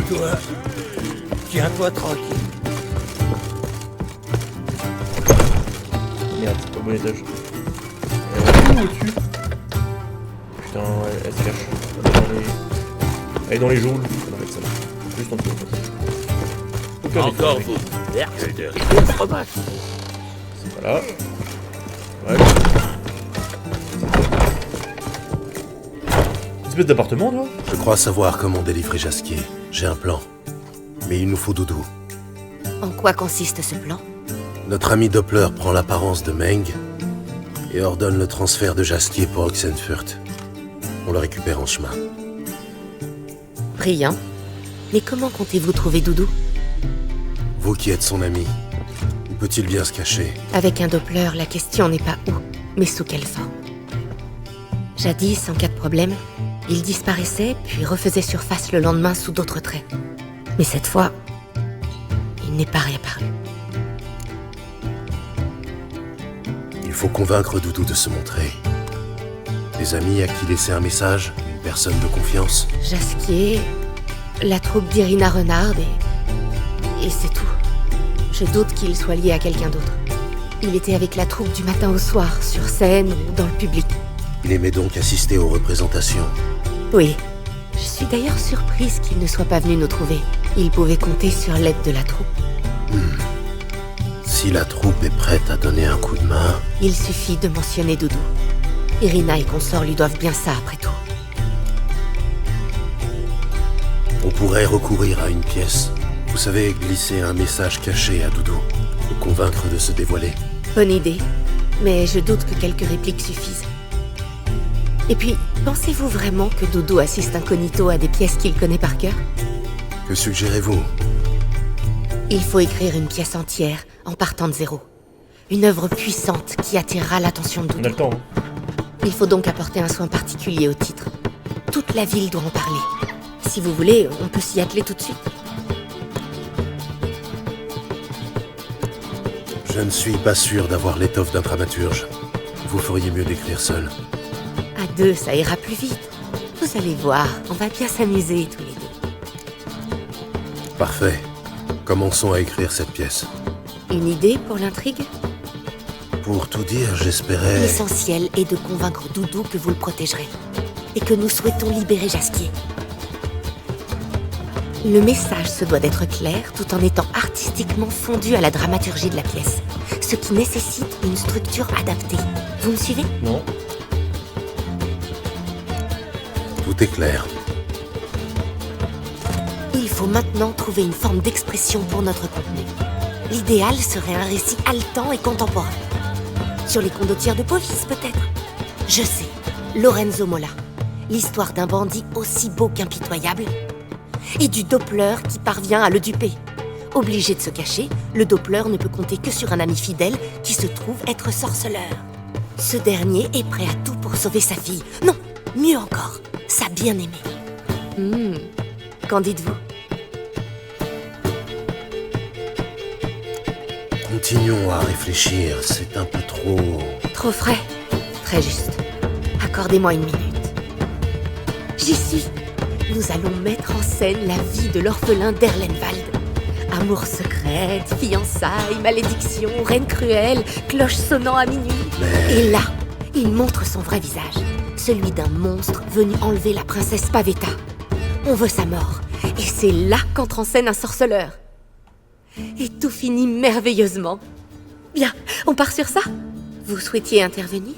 Toi, tiens-toi tranquille. Merde, c'est pas bon étage. Elle est au-dessus. Putain, elle se cache. Elle est dans les geôles. On va mettre ça là. Juste en dessous. Encore vous, vergue de riz de fromage. C'est pas là. Ouais. espèce d'appartement, toi? Je crois savoir comment délivrer Jasquier. J'ai un plan. Mais il nous faut Doudou. En quoi consiste ce plan? Notre ami Doppler prend l'apparence de Meng et ordonne le transfert de Jasquier pour Oxenfurt. On le récupère en chemin. Brillant. Mais comment comptez-vous trouver Doudou? Vous qui êtes son ami, où peut-il bien se cacher? Avec un Doppler, la question n'est pas où, mais sous quelle forme. Jadis, en cas de problème, il disparaissait, puis refaisait surface le lendemain sous d'autres traits. Mais cette fois, il n'est pas réapparu. Il faut convaincre Doudou de se montrer. Des amis à qui laisser un message, une personne de confiance. Jasquier, la troupe d'Irina Renard et c'est tout. Je doute qu'il soit lié à quelqu'un d'autre. Il était avec la troupe du matin au soir, sur scène ou dans le public. Il aimait donc assister aux représentations. Oui. Je suis d'ailleurs surprise qu'il ne soit pas venu nous trouver. Il pouvait compter sur l'aide de la troupe. Si la troupe est prête à donner un coup de main... Il suffit de mentionner Doudou. Irina et consorts lui doivent bien ça, après tout. On pourrait recourir à une pièce. Vous savez, glisser un message caché à Doudou. Le convaincre de se dévoiler. Bonne idée. Mais je doute que quelques répliques suffisent. Et puis, pensez-vous vraiment que Doudou assiste incognito à des pièces qu'il connaît par cœur? Que suggérez-vous? Il faut écrire une pièce entière, en partant de zéro. Une œuvre puissante qui attirera l'attention de Doudou. On a le temps, hein. Il faut donc apporter un soin particulier au titre. Toute la ville doit en parler. Si vous voulez, on peut s'y atteler tout de suite. Je ne suis pas sûr d'avoir l'étoffe d'un dramaturge. Vous feriez mieux d'écrire seul. À deux, ça ira plus vite. Vous allez voir, on va bien s'amuser tous les deux. Parfait. Commençons à écrire cette pièce. Une idée pour l'intrigue? Pour tout dire, j'espérais... L'essentiel est de convaincre Doudou que vous le protégerez. Et que nous souhaitons libérer Jasquier. Le message se doit d'être clair tout en étant artistiquement fondu à la dramaturgie de la pièce. Ce qui nécessite une structure adaptée. Vous me suivez? Non. Tout est clair. Il faut maintenant trouver une forme d'expression pour notre contenu. L'idéal serait un récit haletant et contemporain. Sur les condottières de police, peut-être. Je sais, Lorenzo Mola. L'histoire d'un bandit aussi beau qu'impitoyable. Et du Doppler qui parvient à le duper. Obligé de se cacher, le Doppler ne peut compter que sur un ami fidèle qui se trouve être sorceleur. Ce dernier est prêt à tout pour sauver sa fille. Non, mieux encore, sa bien-aimée. Qu'en dites-vous? Continuons à réfléchir, c'est un peu trop... Trop frais? Très juste. Accordez-moi une minute. J'y suis. Nous allons mettre en scène la vie de l'orphelin d'Erlenwald. Amour secret, fiançailles, malédiction, reine cruelle, cloche sonnant à minuit. Et là, il montre son vrai visage. Celui d'un monstre venu enlever la princesse Pavetta. On veut sa mort. Et c'est là qu'entre en scène un sorceleur. Et tout finit merveilleusement. Bien, on part sur ça? Vous souhaitiez intervenir?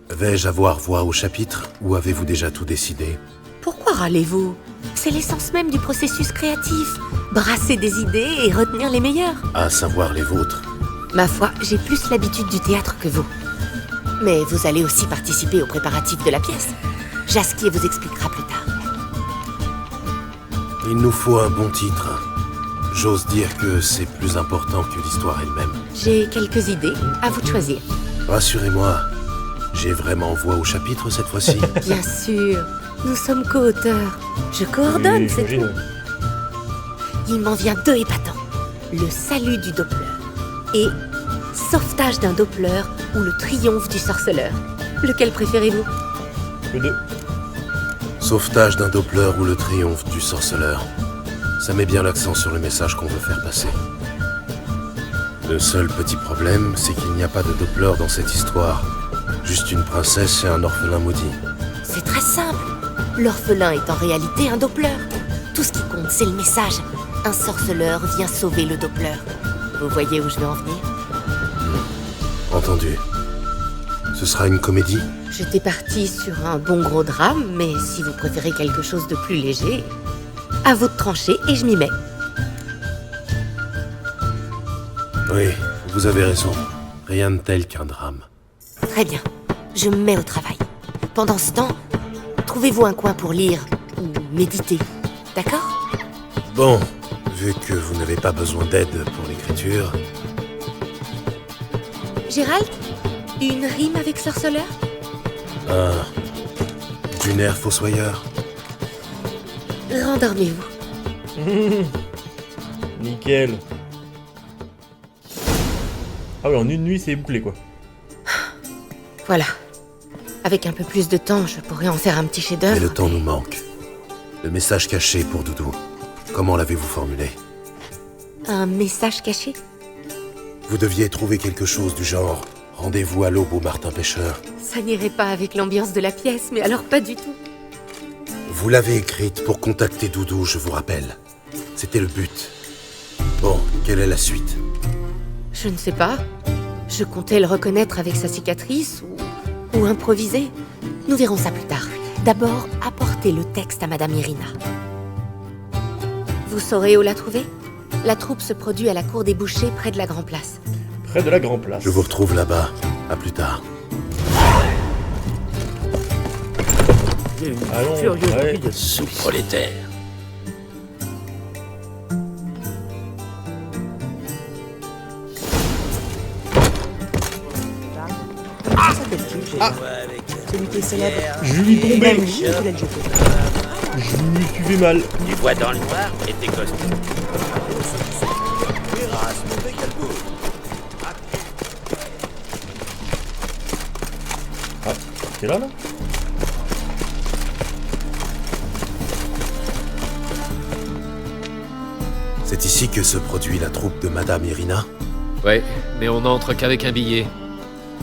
Vais-je avoir voix au chapitre, ou avez-vous déjà tout décidé? Pourquoi râlez-vous? C'est l'essence même du processus créatif. Brasser des idées et retenir les meilleures. À savoir les vôtres. Ma foi, j'ai plus l'habitude du théâtre que vous. Mais vous allez aussi participer aux préparatifs de la pièce. Jasquier vous expliquera plus tard. Il nous faut un bon titre. J'ose dire que c'est plus important que l'histoire elle-même. J'ai quelques idées, à vous de choisir. Rassurez-moi, j'ai vraiment voix au chapitre cette fois-ci. Bien sûr, nous sommes co-auteurs. Je coordonne, Oui, c'est tout. j'imagine. Il m'en vient deux épatants. Le salut du Doppler et sauvetage d'un Doppler ou le triomphe du sorceleur. Lequel préférez-vous? Le 2. Sauvetage d'un Doppler ou le triomphe du sorceleur. Ça met bien l'accent sur le message qu'on veut faire passer. Le seul petit problème, c'est qu'il n'y a pas de Doppler dans cette histoire. Juste une princesse et un orphelin maudit. C'est très simple. L'orphelin est en réalité un Doppler. Tout ce qui compte, c'est le message. Un sorceleur vient sauver le Doppler. Vous voyez où je veux en venir? Entendu. Ce sera une comédie? J'étais partie sur un bon gros drame, mais si vous préférez quelque chose de plus léger, à vous de trancher et je m'y mets. Oui, vous avez raison. Rien de tel qu'un drame. Très bien, je me mets au travail. Pendant ce temps, trouvez-vous un coin pour lire ou méditer, d'accord? Bon, vu que vous n'avez pas besoin d'aide pour l'écriture... Gérald, une rime avec sorceleur? D'une air fossoyeur. Rendormez-vous. Nickel. Ah oui, en une nuit, c'est bouclé, quoi. Voilà. Avec un peu plus de temps, je pourrais en faire un petit chef-d'œuvre. Mais le temps nous manque. Le message caché pour Doudou. Comment l'avez-vous formulé? Un message caché? Vous deviez trouver quelque chose du genre « Rendez-vous à l'aube au Martin Pêcheur ». Ça n'irait pas avec l'ambiance de la pièce, mais alors pas du tout. Vous l'avez écrite pour contacter Doudou, je vous rappelle. C'était le but. Bon, quelle est la suite? Je ne sais pas. Je comptais le reconnaître avec sa cicatrice ou improviser. Nous verrons ça plus tard. D'abord, apportez le texte à Madame Irina. Vous saurez où la trouver? La troupe se produit à la cour des bouchers près de la Grand Place. Près de la Grand Place. Je vous retrouve là-bas. À plus tard. Allons, ouais. Sous-prolétaire. Ah, Celui qui est célèbre. je lui tombais. Il a le jeté. Je lui suivais mal. Tu vois dans le noir et tes costumes. Ah, t'es là, là? C'est ici que se produit la troupe de Madame Irina? Ouais, mais on n'entre qu'avec un billet.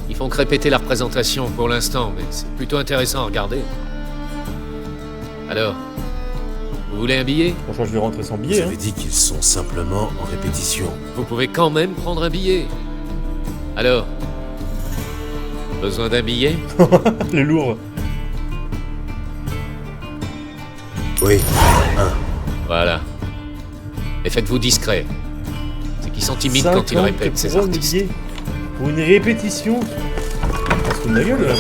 Ils font que répéter la représentation pour l'instant, mais c'est plutôt intéressant à regarder. Alors, vous voulez un billet? Franchement, je vais rentrer sans billet. Vous avez dit qu'ils sont simplement en répétition. Vous pouvez quand même prendre un billet. Alors, besoin d'un billet? Le lourd. Oui, un. Voilà. Et faites-vous discret. C'est qu'ils sont timides quand ils 50 répètent, ces pour un artistes. billet. Pour une répétition. On se fout de ma gueule, là.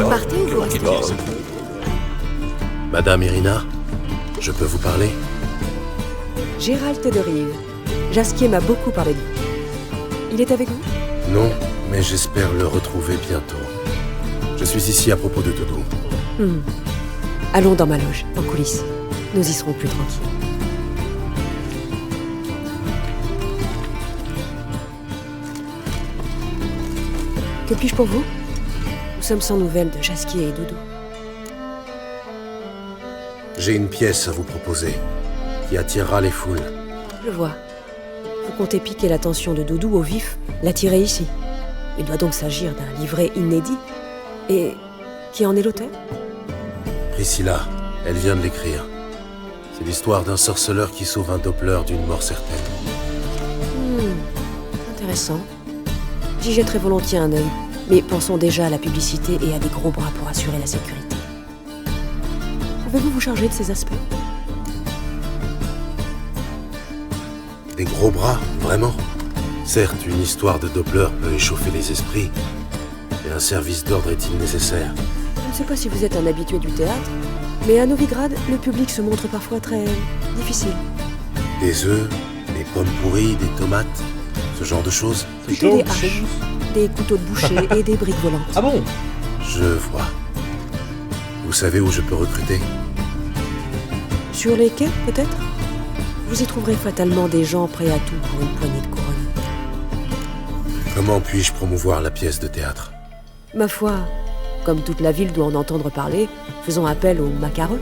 Vous partez ou vous restez? Madame Irina, je peux vous parler? Gérald de Rive. Jasquier m'a beaucoup parlé de vous. Il est avec vous? Non, mais j'espère le retrouver bientôt. Je suis ici à propos de Doudou. Allons dans ma loge, en coulisses. Nous y serons plus tranquilles. Que puis-je pour vous? Nous sommes sans nouvelles de Jasquier et Doudou. J'ai une pièce à vous proposer, qui attirera les foules. Je vois. Vous comptez piquer l'attention de Doudou au vif, l'attirer ici. Il doit donc s'agir d'un livret inédit. Et qui en est l'auteur? Priscilla, elle vient de l'écrire. C'est l'histoire d'un sorceleur qui sauve un Doppler d'une mort certaine. Intéressant. J'y jetterai volontiers un œil. Mais pensons déjà à la publicité et à des gros bras pour assurer la sécurité. Pouvez-vous vous charger de ces aspects? Des gros bras, vraiment? Certes, une histoire de Doppler peut échauffer les esprits, mais un service d'ordre est-il nécessaire? Je ne sais pas si vous êtes un habitué du théâtre, mais à Novigrad, le public se montre parfois très difficile. Des œufs, des pommes pourries, des tomates, ce genre de choses? Plutôt des haches, des couteaux de boucher et des briques volantes. Ah bon? Je vois. Vous savez où je peux recruter? Sur les quais, peut-être? Vous y trouverez fatalement des gens prêts à tout pour une poignée de couronne. Comment puis-je promouvoir la pièce de théâtre? Ma foi, comme toute la ville doit en entendre parler, faisons appel aux macareux.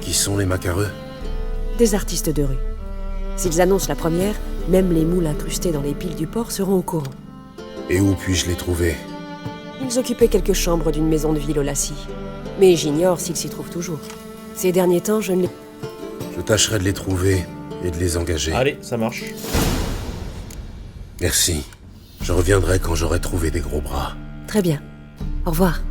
Qui sont les macareux? Des artistes de rue. S'ils annoncent la première, même les moules incrustés dans les piles du port seront au courant. Et où puis-je les trouver? Ils occupaient quelques chambres d'une maison de ville au Lacy. Mais j'ignore s'ils s'y trouvent toujours. Ces derniers temps, je ne les... Je tâcherai de les trouver et de les engager. Allez, ça marche. Merci. Je reviendrai quand j'aurai trouvé des gros bras. Très bien. Au revoir.